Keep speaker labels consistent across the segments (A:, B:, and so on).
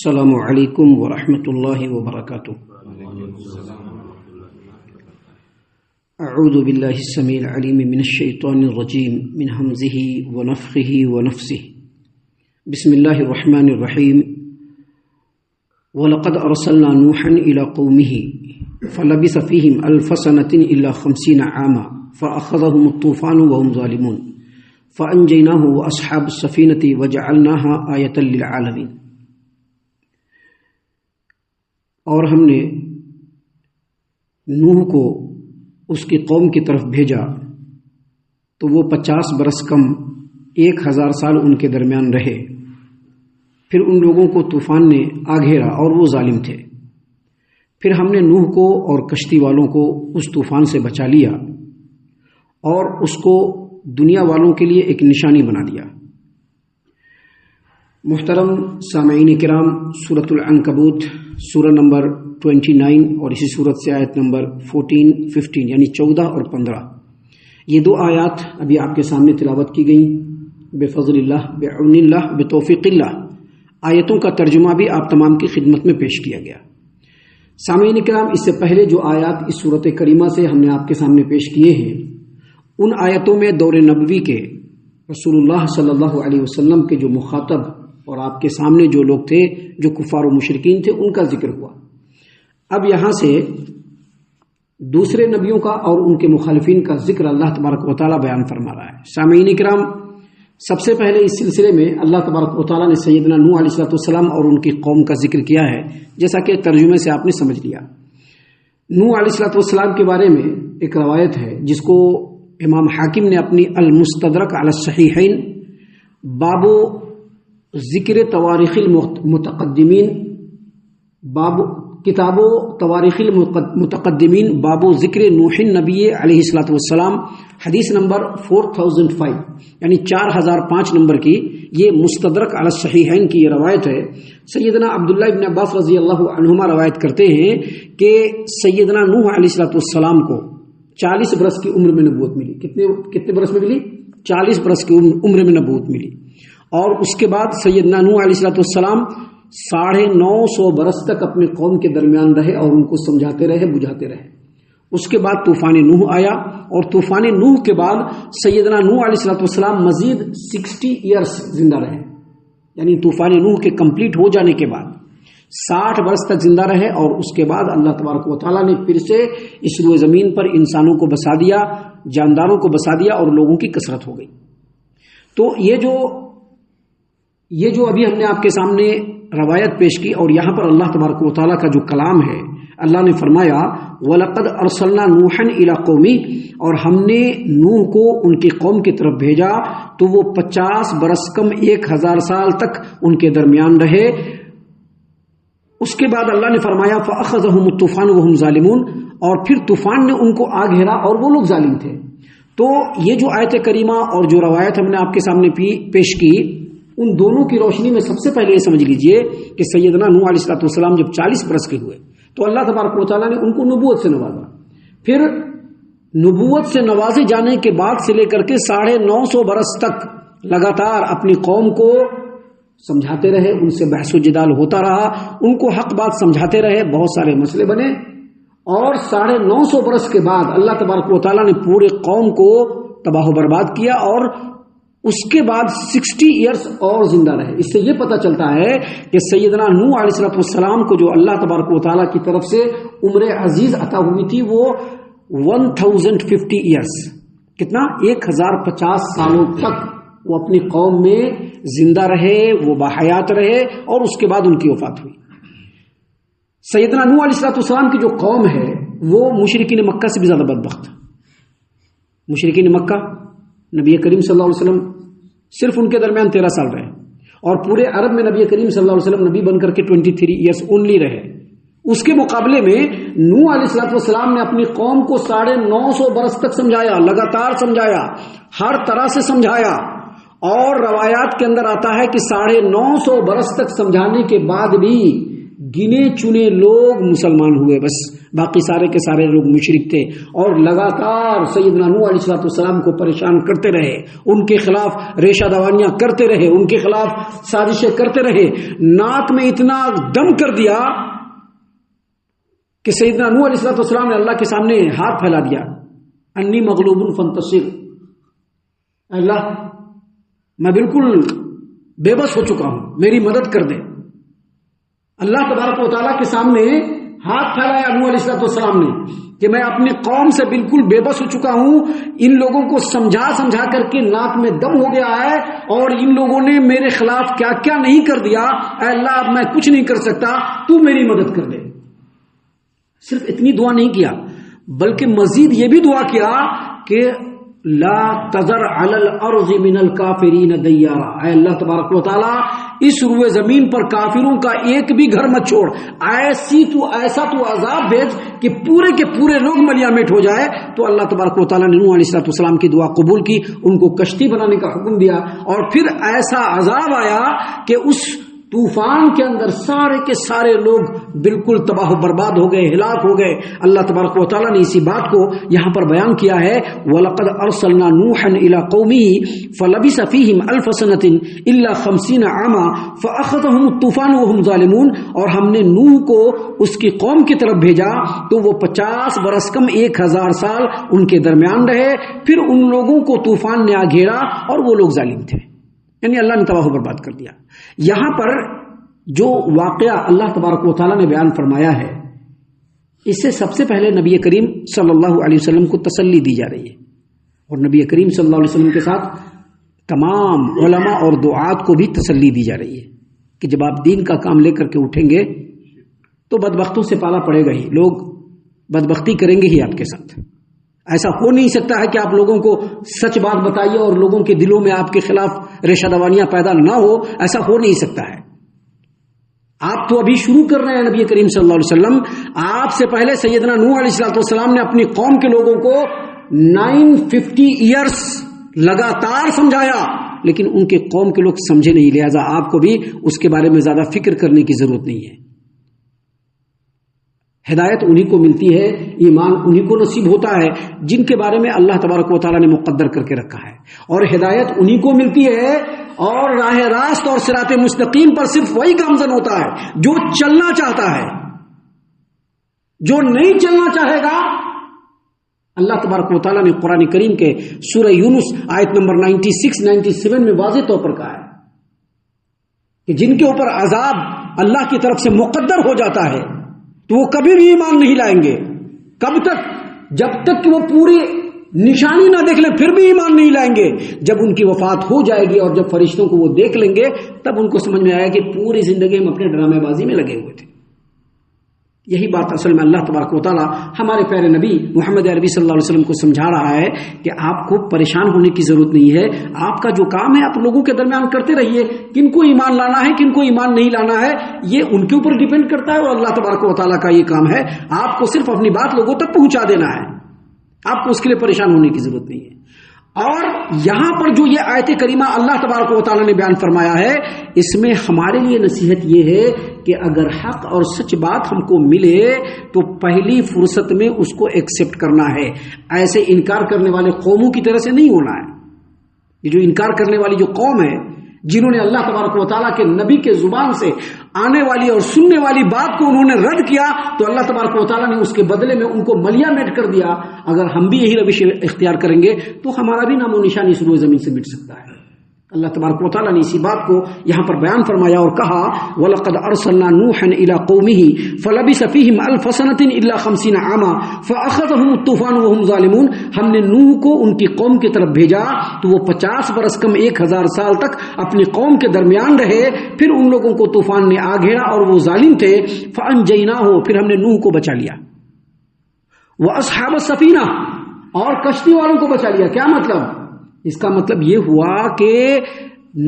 A: السلام علیکم ورحمۃ اللہ وبرکاتہ۔ اعوذ باللہ السمیع العلیم من الشیطان الرجیم من ہمزہ ونفخہ ونفثہ۔ بسم اللہ الرحمن الرحیم۔ وَلَقَدْ أَرْسَلْنَا نُوحًا إِلَى قَوْمِهِ فَلَبِثَ فِيهِمْ أَلْفَ سَنَةٍ إِلَّا 50 عَامًا فَأَخَذَهُمُ الطُّوفَانُ وَهُمْ ظَالِمُونَ فَأَنْجَيْنَاهُ وَأَصْحَابَ السَّفِينَةِ وَجَعَلْنَاهَا آيَةً لِلْعَالَمِينَ۔ اور ہم نے نوح کو اس کی قوم کی طرف بھیجا تو وہ 50 برس کم 1000 سال ان کے درمیان رہے۔ پھر ان لوگوں کو طوفان نے آ گھیرا اور وہ ظالم تھے۔ پھر ہم نے نوح کو اور کشتی والوں کو اس طوفان سے بچا لیا اور اس کو دنیا والوں کے لیے ایک نشانی بنا دیا۔ محترم سامعین کرام، سورۃ العنکبوت سورہ نمبر 29 اور اسی سورت سے آیت نمبر 14، 15 یعنی 14 اور 15، یہ دو آیات ابھی آپ کے سامنے تلاوت کی گئیں بفضل اللہ، بعون اللہ، بتوفیق اللہ۔ آیتوں کا ترجمہ بھی آپ تمام کی خدمت میں پیش کیا گیا۔ سامعین کرام، اس سے پہلے جو آیات اس سورت کریمہ سے ہم نے آپ کے سامنے پیش کیے ہیں، ان آیتوں میں دور نبوی کے رسول اللہ صلی اللہ علیہ وسلم کے جو مخاطب اور آپ کے سامنے جو لوگ تھے جو کفار و مشرکین تھے، ان کا ذکر ہوا۔ اب یہاں سے دوسرے نبیوں کا اور ان کے مخالفین کا ذکر اللہ تبارک و تعالیٰ بیان فرما رہا ہے۔ سامعین کرام، سب سے پہلے اس سلسلے میں اللہ تبارک و تعالیٰ نے سیدنا نوح علیہ السلام اور ان کی قوم کا ذکر کیا ہے، جیسا کہ ترجمے سے آپ نے سمجھ لیا۔ نوح علیہ السلام کے بارے میں ایک روایت ہے جس کو امام حاکم نے اپنی المستدرک علی الصحیحین باب ذکر تواریخ المتقدمین، باب کتاب و تواریخ المتقدمین، باب ذکر نوح نبی علیہ السلام، حدیث نمبر 4005 یعنی 4005 نمبر کی یہ مستدرک علی الصحیحین کی یہ روایت ہے۔ سیدنا عبداللہ ابن عباس رضی اللہ عنہما روایت کرتے ہیں کہ سیدنا نوح علیہ السلام کو 40 برس کی عمر میں نبوت ملی۔ کتنے برس میں ملی؟ 40 برس کی عمر میں نبوت ملی۔ اور اس کے بعد سیدنا نوح علیہ السلام 950 برس تک اپنے قوم کے درمیان رہے اور ان کو سمجھاتے رہے، بجھاتے رہے۔ اس کے بعد طوفان نوح آیا اور طوفان نوح کے بعد سیدنا نوح علیہ السلام مزید 60 ایئرس زندہ رہے، یعنی طوفان نوح کے کمپلیٹ ہو جانے کے بعد 60 برس تک زندہ رہے۔ اور اس کے بعد اللہ تبارک و تعالیٰ نے پھر سے اس روئے زمین پر انسانوں کو بسا دیا، جانداروں کو بسا دیا اور لوگوں کی کثرت ہو گئی۔ تو یہ جو ابھی ہم نے آپ کے سامنے روایت پیش کی، اور یہاں پر اللہ تبارک و تعالیٰ کا جو کلام ہے، اللہ نے فرمایا وَلَقَدْ أَرْسَلْنَا نُوحًا إِلَىٰ قَوْمِهِ، اور ہم نے نوح کو ان کی قوم کی طرف بھیجا تو وہ 50 برس کم 1000 سال تک ان کے درمیان رہے۔ اس کے بعد اللہ نے فرمایا فَأَخَذَهُمُ الطُّوفَانُ وَهُمْ ظَالِمُونَ، اور پھر طوفان نے ان کو آ گھیرا اور وہ لوگ ظالم تھے۔ تو یہ جو آیت کریمہ اور جو روایت ہم نے آپ کے سامنے پیش کی، ان دونوں کی روشنی میں سب سے پہلے یہ سمجھ لیجئے کہ سیدنا نوح علیہ السلام جب 40 برس کے ہوئے تو اللہ تبارک و تعالیٰ نے ان کو نبوت سے نوازا۔ پھر نبوت سے نوازے جانے کے بعد سے لے کر کے 950 برس تک لگاتار اپنی قوم کو سمجھاتے رہے، ان سے بحث و جدال ہوتا رہا، ان کو حق بات سمجھاتے رہے، بہت سارے مسئلے بنے۔ اور 950 برس کے بعد اللہ تبارک و تعالیٰ نے پورے قوم کو تباہ و برباد کیا، اور اس کے بعد 60 ایئرس اور زندہ رہے۔ اس سے یہ پتہ چلتا ہے کہ سیدنا نوح علیہ السلام کو جو اللہ تبارک و تعالیٰ کی طرف سے عمر عزیز عطا ہوئی تھی وہ 1050 ایئرس، کتنا؟ 1050 سالوں تک وہ اپنی قوم میں زندہ رہے، وہ باحیات رہے، اور اس کے بعد ان کی وفات ہوئی۔ سیدنا نوح علیہ السلام کی جو قوم ہے وہ مشرکین مکہ سے بھی زیادہ بدبخت۔ مشرکین مکہ نبی کریم صلی اللہ علیہ وسلم صرف ان کے درمیان 13 سال رہے، اور پورے عرب میں نبی کریم صلی اللہ علیہ وسلم نبی بن کر کے 23 ایئرس اونلی رہے۔ اس کے مقابلے میں نوح علیہ السلام نے اپنی قوم کو 950 برس تک سمجھایا، لگاتار سمجھایا، ہر طرح سے سمجھایا۔ اور روایات کے اندر آتا ہے کہ 950 برس تک سمجھانے کے بعد بھی گنے چنے لوگ مسلمان ہوئے، بس باقی سارے کے سارے لوگ مشرک تھے اور لگاتار سیدنا نوح علیہ السلام کو پریشان کرتے رہے، ان کے خلاف ریشہ دوانیاں کرتے رہے، ان کے خلاف سازشیں کرتے رہے، ناک میں اتنا دم کر دیا کہ سیدنا نوح علیہ السلام نے اللہ کے سامنے ہاتھ پھیلا دیا، انی مغلوب فانتصر، اللہ میں بالکل بے بس ہو چکا ہوں، میری مدد کر دے۔ اللہ تبارک و تعالیٰ کے سامنے ہاتھ پھیلایا نوح علیہ السلام نے کہ میں اپنی قوم سے بالکل بے بس ہو چکا ہوں، ان لوگوں کو سمجھا کر کے ناک میں دم ہو گیا ہے اور ان لوگوں نے میرے خلاف کیا کیا نہیں کر دیا، اے اللہ اب میں کچھ نہیں کر سکتا، تو میری مدد کر دے۔ صرف اتنی دعا نہیں کیا بلکہ مزید یہ بھی دعا کیا کہ لا تذر علی الارض من الکافرین دیارا، اے اللہ تبارک و تعالی اس روئے زمین پر کافروں کا ایک بھی گھر مت چھوڑ، ایسا تو عذاب بھیج کہ پورے کے پورے لوگ ملیا میٹ ہو جائے۔ تو اللہ تبارک و تعالی نے نوح علیہ السلام کی دعا قبول کی، ان کو کشتی بنانے کا حکم دیا اور پھر ایسا عذاب آیا کہ اس طوفان کے اندر سارے کے سارے لوگ بالکل تباہ و برباد ہو گئے، ہلاک ہو گئے۔ اللہ تبارک و تعالیٰ نے اسی بات کو یہاں پر بیان کیا ہے، وَلَقَدْ أَرْسَلْنَا نُوحًا إِلَىٰ قَوْمِهِ فَلَبِثَ فِيهِمْ أَلْفَ سَنَةٍ إِلَّا 50 عَامًا فَأَخَذَهُمُ الطُّوفَانُ وَهُمْ ظَالِمُونَ، اور ہم نے نوح کو اس کی قوم کی طرف بھیجا تو وہ 50 برس کم 1000 سال ان کے درمیان رہے، پھر ان لوگوں کو طوفان نے آ گھیرا اور وہ لوگ ظالم تھے، یعنی اللہ نے تباہ و برباد کر دیا۔ یہاں پر جو واقعہ اللہ تبارک و تعالیٰ نے بیان فرمایا ہے، اس سے سب سے پہلے نبی کریم صلی اللہ علیہ وسلم کو تسلی دی جا رہی ہے، اور نبی کریم صلی اللہ علیہ وسلم کے ساتھ تمام علماء اور دعات کو بھی تسلی دی جا رہی ہے کہ جب آپ دین کا کام لے کر کے اٹھیں گے تو بدبختوں سے پالا پڑے گا ہی، لوگ بدبختی کریں گے ہی آپ کے ساتھ۔ ایسا ہو نہیں سکتا ہے کہ آپ لوگوں کو سچ بات بتائیے اور لوگوں کے دلوں میں آپ کے خلاف ریشہ دوانیاں پیدا نہ ہو، ایسا ہو نہیں سکتا ہے۔ آپ تو ابھی شروع کر رہے ہیں، نبی کریم صلی اللہ علیہ وسلم آپ سے پہلے سیدنا نوح علیہ السلام نے اپنی قوم کے لوگوں کو 950 ایئرس لگاتار سمجھایا، لیکن ان کے قوم کے لوگ سمجھے نہیں، لہذا آپ کو بھی اس کے بارے میں زیادہ فکر کرنے کی ضرورت نہیں ہے۔ ہدایت انہی کو ملتی ہے، ایمان انہی کو نصیب ہوتا ہے جن کے بارے میں اللہ تبارک و تعالیٰ نے مقدر کر کے رکھا ہے، اور ہدایت انہی کو ملتی ہے اور راہ راست اور صراط مستقیم پر صرف وہی گامزن ہوتا ہے جو چلنا چاہتا ہے۔ جو نہیں چلنا چاہے گا، اللہ تبارک و تعالیٰ نے قرآن کریم کے سورہ یونس آیت نمبر 96-97 میں واضح طور پر کہا ہے کہ جن کے اوپر عذاب اللہ کی طرف سے مقدر ہو جاتا ہے تو وہ کبھی بھی ایمان نہیں لائیں گے۔ کب تک؟ جب تک کہ وہ پوری نشانی نہ دیکھ لیں پھر بھی ایمان نہیں لائیں گے۔ جب ان کی وفات ہو جائے گی اور جب فرشتوں کو وہ دیکھ لیں گے تب ان کو سمجھ میں آیا کہ پوری زندگی ہم اپنے ڈرامے بازی میں لگے ہوئے تھے۔ یہی بات اصل میں اللہ تبارک و تعالیٰ ہمارے پیارے نبی محمد عربی صلی اللہ علیہ وسلم کو سمجھا رہا ہے کہ آپ کو پریشان ہونے کی ضرورت نہیں ہے، آپ کا جو کام ہے آپ لوگوں کے درمیان کرتے رہیے، کن کو ایمان لانا ہے کن کو ایمان نہیں لانا ہے یہ ان کے اوپر ڈیپینڈ کرتا ہے، اور اللہ تبارک و تعالیٰ کا یہ کام ہے، آپ کو صرف اپنی بات لوگوں تک پہنچا دینا ہے، آپ کو اس کے لیے پریشان ہونے کی ضرورت نہیں ہے۔ اور یہاں پر جو یہ آیت کریمہ اللہ تبارک و تعالیٰ نے بیان فرمایا ہے، اس میں ہمارے لیے نصیحت یہ ہے کہ اگر حق اور سچ بات ہم کو ملے تو پہلی فرصت میں اس کو ایکسپٹ کرنا ہے، ایسے انکار کرنے والے قوموں کی طرح سے نہیں ہونا ہے۔ یہ جو انکار کرنے والی جو قوم ہے جنہوں نے اللہ تبارک و تعالیٰ کے نبی کے زبان سے آنے والی اور سننے والی بات کو انہوں نے رد کیا تو اللہ تبارک و تعالیٰ نے اس کے بدلے میں ان کو ملیا میٹ کر دیا۔ اگر ہم بھی یہی روش اختیار کریں گے تو ہمارا بھی نام و نشان اس روئے زمین سے مٹ سکتا ہے۔ اللہ تبارک و تعالیٰ نے اسی بات کو یہاں پر بیان فرمایا اور کہا وَلَقَدْ أَرْسَلْنَا نُوحًا إِلَىٰ قَوْمِهِ فَلَبِثَ فِيهِمْ أَلْفَ سَنَةٍ إِلَّا 50 عَامًا فَأَخَذَهُمُ الطُّوفَانُ وَهُمْ ظَالِمُونَ، ہم نے نوح کو ان کی قوم کی طرف بھیجا تو وہ 50 برس کم 1000 سال تک اپنی قوم کے درمیان رہے، پھر ان لوگوں کو طوفان نے آ گھیرا اور وہ ظالم تھے، فَأَنجَيْنَاهُ، پھر ہم نے نوح کو بچا لیا، وَأَصْحَابَ السَّفِينَةِ، اور کشتی والوں کو بچا لیا۔ کیا مطلب؟ اس کا مطلب یہ ہوا کہ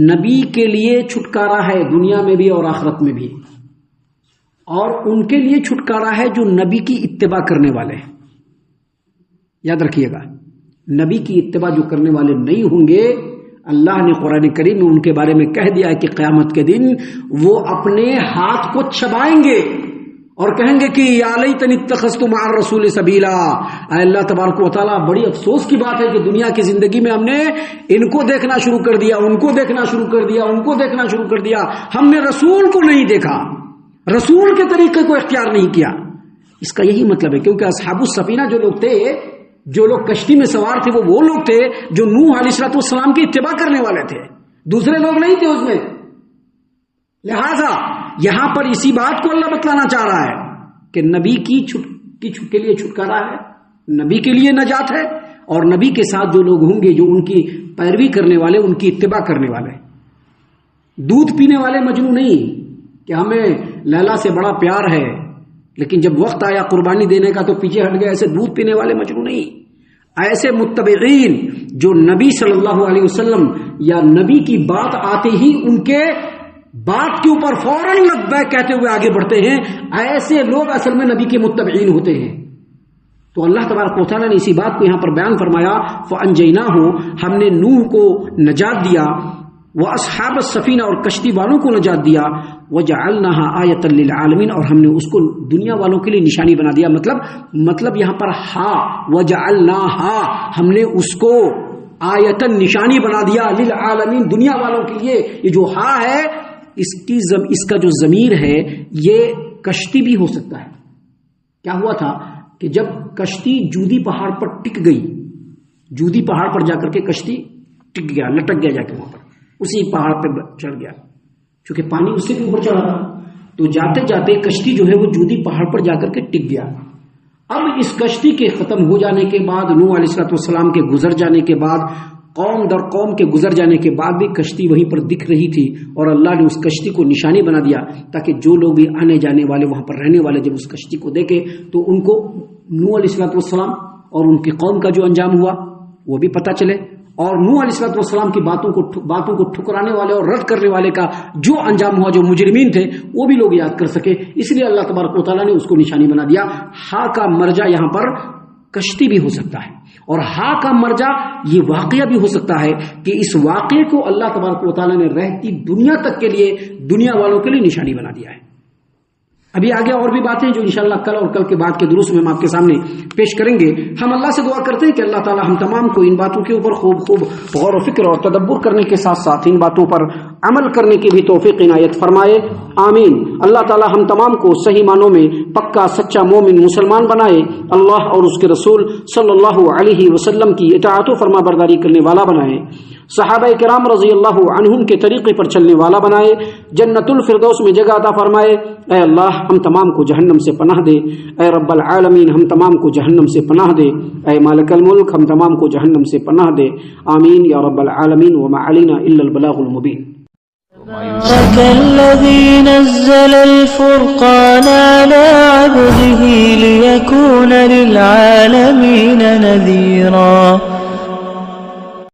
A: نبی کے لیے چھٹکارا ہے دنیا میں بھی اور آخرت میں بھی، اور ان کے لیے چھٹکارا ہے جو نبی کی اتباع کرنے والے ہیں۔ یاد رکھیے گا، نبی کی اتباع جو کرنے والے نہیں ہوں گے، اللہ نے قرآن کریم میں ان کے بارے میں کہہ دیا ہے کہ قیامت کے دن وہ اپنے ہاتھ کو چبائیں گے اور کہیں گے کہ یا لیتنی اتخذت مع الرسول سبیلا، اے اللہ تبارک و تعالیٰ بڑی افسوس کی بات ہے کہ دنیا کی زندگی میں ہم نے ان کو دیکھنا شروع کر دیا، ان کو دیکھنا شروع کر دیا، ان کو دیکھنا شروع کر دیا، ہم نے رسول کو نہیں دیکھا، رسول کے طریقے کو اختیار نہیں کیا۔ اس کا یہی مطلب ہے، کیونکہ اصحاب السفینہ جو لوگ تھے، جو لوگ کشتی میں سوار تھے، وہ لوگ تھے جو نوح علیہ السلام کی اتباع کرنے والے تھے، دوسرے لوگ نہیں تھے اس میں۔ لہذا یہاں پر اسی بات کو اللہ بتلانا چاہ رہا ہے کہ نبی کے لیے چھٹکارا ہے، نبی کے لیے نجات ہے، اور نبی کے ساتھ جو لوگ ہوں گے جو ان کی پیروی کرنے والے، ان کی اتباع کرنے والے، دودھ پینے والے مجنو نہیں کہ ہمیں لیلا سے بڑا پیار ہے لیکن جب وقت آیا قربانی دینے کا تو پیچھے ہٹ گئے، ایسے دودھ پینے والے مجنو نہیں، ایسے متبعین جو نبی صلی اللہ علیہ وسلم یا نبی کی بات آتے ہی ان کے بات کے اوپر فوراً لبیک کہتے ہوئے آگے بڑھتے ہیں، ایسے لوگ اصل میں نبی کے متبعین ہوتے ہیں۔ تو اللہ تبارک و تعالیٰ نے اسی بات کو یہاں پر بیان فرمایا، فَأَنْجَيْنَاهُ، ہم نے نوح کو نجات دیا، وَأَصْحَابَ السَّفِينَةِ، اور کشتی والوں کو نجات دیا، وَجَعَلْنَاهَا آیَةً لِلْعَالَمِينَ، اور ہم نے اس کو دنیا والوں کے لیے نشانی بنا دیا۔ مطلب یہاں پر وَجَعَلْنَاهَا، ہم نے اس کو آیتن نشانی بنا دیا، للعالمین، دنیا والوں کے لیے۔ یہ جو ہا ہے اس کا جو ضمیر ہے یہ کشتی بھی ہو سکتا ہے۔ کیا ہوا تھا کہ جب کشتی جودی پہاڑ پر ٹک گئی، جودی پہاڑ پر جا کر کے کشتی ٹک گیا، لٹک گیا، جا کے وہاں پر اسی پہاڑ پہ چڑھ گیا، چونکہ پانی اس سے بھی اوپر چڑھا تھا، تو جاتے جاتے کشتی جو ہے وہ جودی پہاڑ پر جا کر کے ٹک گیا۔ اب اس کشتی کے ختم ہو جانے کے بعد، نوح علیہ السلام کے گزر جانے کے بعد، قوم در قوم کے گزر جانے کے بعد بھی کشتی وہیں پر دکھ رہی تھی، اور اللہ نے اس کشتی کو نشانی بنا دیا تاکہ جو لوگ بھی آنے جانے والے، وہاں پر رہنے والے، جب اس کشتی کو دیکھے تو ان کو نوح علیہ السلام اور ان کی قوم کا جو انجام ہوا وہ بھی پتہ چلے، اور نوح علیہ السلام کی باتوں کو ٹھکرانے والے اور رد کرنے والے کا جو انجام ہوا، جو مجرمین تھے، وہ بھی لوگ یاد کر سکے۔ اس لیے اللہ تبارک و تعالیٰ نے اس کو نشانی بنا دیا۔ ہا کا مرجع یہاں پر کشتی بھی ہو سکتا ہے، اور ہا کا مرجع یہ واقعہ بھی ہو سکتا ہے کہ اس واقعے کو اللہ تبارک و تعالیٰ نے رہتی دنیا تک کے لیے، دنیا والوں کے لیے نشانی بنا دیا ہے۔ ابھی آگے اور بھی باتیں جو انشاءاللہ کل اور کل کے بعد کے دروس میں ہم آپ کے سامنے پیش کریں گے۔ ہم اللہ سے دعا کرتے ہیں کہ اللہ تعالی ہم تمام کو ان باتوں کے اوپر خوب غور و فکر اور تدبر کرنے کے ساتھ ساتھ ان باتوں پر عمل کرنے کی بھی توفیق عنایت فرمائے، آمین۔ اللہ تعالی ہم تمام کو صحیح معنوں میں پکا سچا مومن مسلمان بنائے، اللہ اور اس کے رسول صلی اللہ علیہ وسلم کی اطاعت و فرما برداری کرنے والا بنائے، صحابہ کرام رضی اللہ عنہم کے طریقے پر چلنے والا بنائے، جنت الفردوس میں جگہ عطا فرمائے۔ اے اللہ ہم تمام کو جہنم سے پناہ دے، اے رب العالمین ہم تمام کو جہنم سے پناہ دے، اے مالک الملک ہم تمام کو جہنم سے پناہ دے، آمین یا رب العالمین۔ وما علینا الا البلاغ المبین۔
B: الذي نزل الفرقان على عبده ليكون للعالمين نذيرا